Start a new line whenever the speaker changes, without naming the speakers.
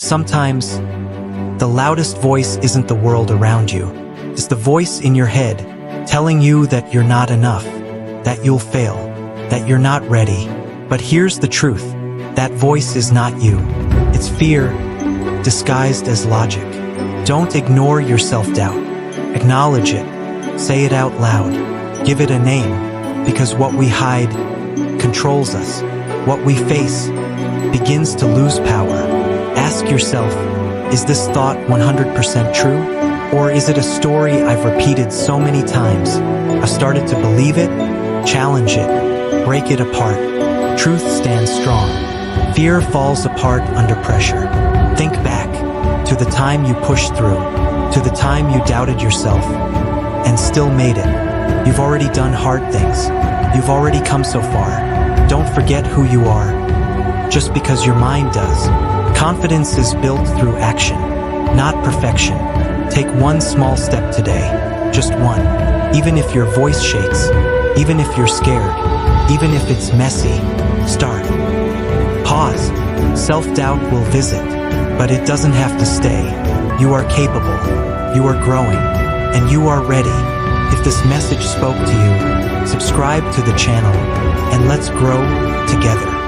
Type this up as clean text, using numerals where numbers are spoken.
Sometimes, the loudest voice isn't the world around you. It's the voice in your head telling you that you're not enough, that you'll fail, that you're not ready. But here's the truth. That voice is not you. It's fear, disguised as logic. Don't ignore your self-doubt. Acknowledge it. Say it out loud. Give it a name, because what we hide controls us. What we face begins to lose power. Ask yourself, is this thought 100% true? Or is it a story I've repeated so many times? I've started to believe it, challenge it, break it apart. Truth stands strong. Fear falls apart under pressure. Think back to the time you pushed through, to the time you doubted yourself, and still made it. You've already done hard things. You've already come so far. Don't forget who you are, just because your mind does. Confidence is built through action, not perfection. Take one small step today, just one. Even if your voice shakes, even if you're scared, even if it's messy, start. Pause. Self-doubt will visit, but it doesn't have to stay. You are capable, you are growing, and you are ready. If this message spoke to you, subscribe to the channel, and let's grow together.